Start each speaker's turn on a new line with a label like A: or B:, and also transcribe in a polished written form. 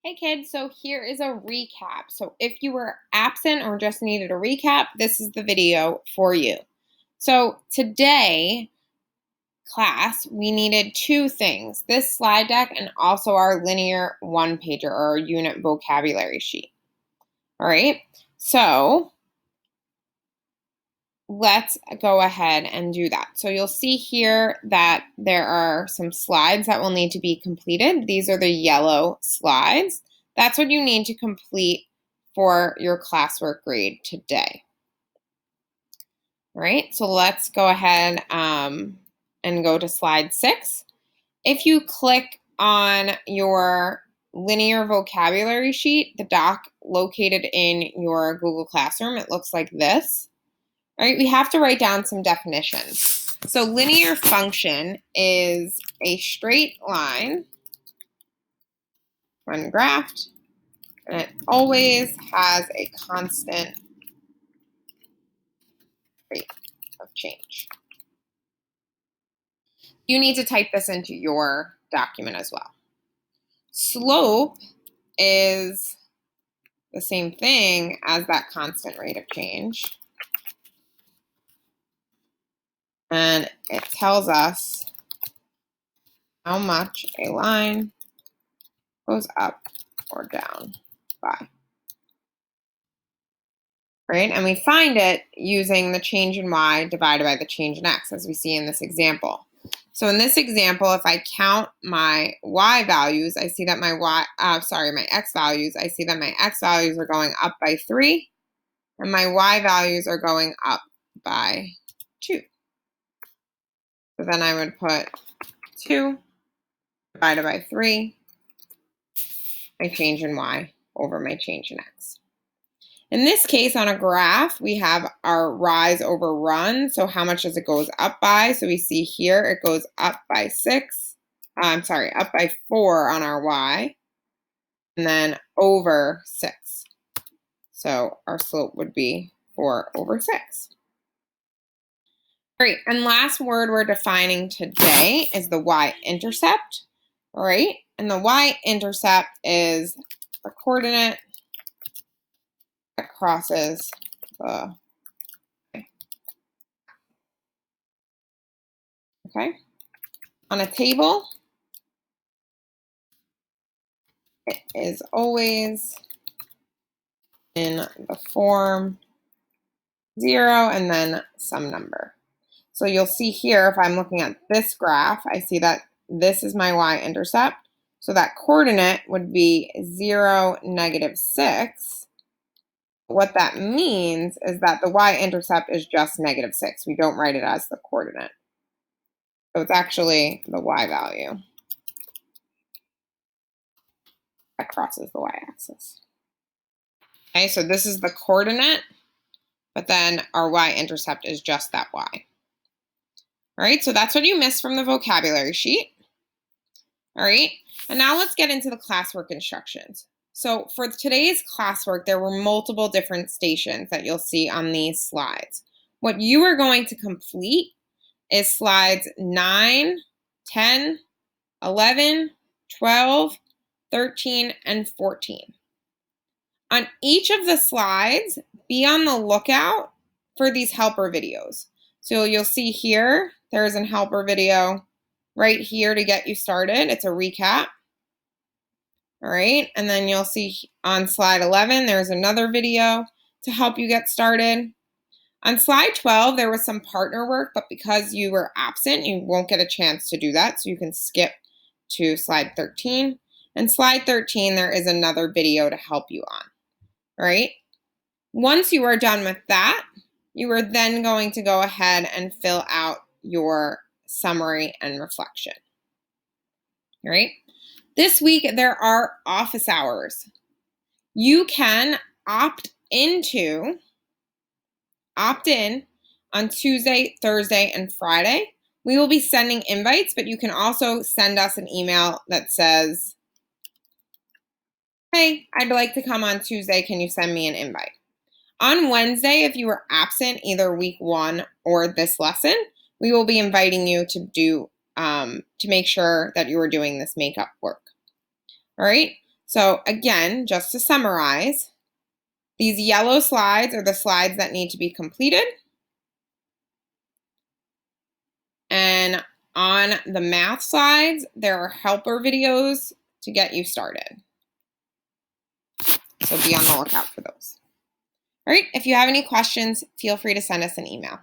A: Hey kids, so here is a recap. So if you were absent or just needed a recap, this is the video for you. So today, class, we needed two things, this slide deck and also our linear one-pager or our unit vocabulary sheet. All right, so let's go ahead and do that. So you'll see here that there are some slides that will need to be completed. These are the yellow slides. That's what you need to complete for your classwork grade today. All right, so let's go ahead and go to slide 6. If you click on your linear vocabulary sheet, the doc located in your Google Classroom, it looks like this. All right, we have to write down some definitions. So linear function is a straight line when graphed, and it always has a constant rate of change. You need to type this into your document as well. Slope is the same thing as that constant rate of change. And it tells us how much a line goes up or down by. Right? And we find it using the change in y divided by the change in x, as we see in this example. So in this example, if I count my y values, I see that my x values, I see that my x values are going up by 3, and my y values are going up by 2. So then I would put 2 divided by 3, my change in y over my change in x. In this case, on a graph, we have our rise over run. So how much does it goes up by? So we see here it goes up by up by 4 on our y, and then over 6. So our slope would be 4 over 6. Great, and last word we're defining today is the y-intercept, all right? And the y-intercept is a coordinate that crosses the, okay? On a table, it is always in the form 0 and then some number. So you'll see here, if I'm looking at this graph, I see that this is my y-intercept. So that coordinate would be 0, -6. What that means is that the y-intercept is just -6. We don't write it as the coordinate. So it's actually the y value that crosses the y-axis. Okay, so this is the coordinate, but then our y-intercept is just that y. All right, so that's what you missed from the vocabulary sheet. All right, and now let's get into the classwork instructions. So for today's classwork, there were multiple different stations that you'll see on these slides. What you are going to complete is slides 9, 10, 11, 12, 13, and 14. On each of the slides, be on the lookout for these helper videos. So you'll see here, there's a helper video right here to get you started. It's a recap. All right, and then you'll see on slide 11, there's another video to help you get started. On slide 12, there was some partner work, but because you were absent, you won't get a chance to do that, so you can skip to slide 13. And slide 13, there is another video to help you on. All right, once you are done with that, you are then going to go ahead and fill out your summary and reflection. All right, this week there are office hours. You can opt in on Tuesday, Thursday, and Friday. We will be sending invites, but you can also send us an email that says, hey, I'd like to come on Tuesday. Can you send me an invite? On Wednesday, if you were absent either week 1 or this lesson, we will be inviting you to make sure that you are doing this makeup work. All right, So again, just to summarize, these yellow slides are the slides that need to be completed. And on the math slides, there are helper videos to get you started. So be on the lookout for those. All right, if you have any questions, feel free to send us an email.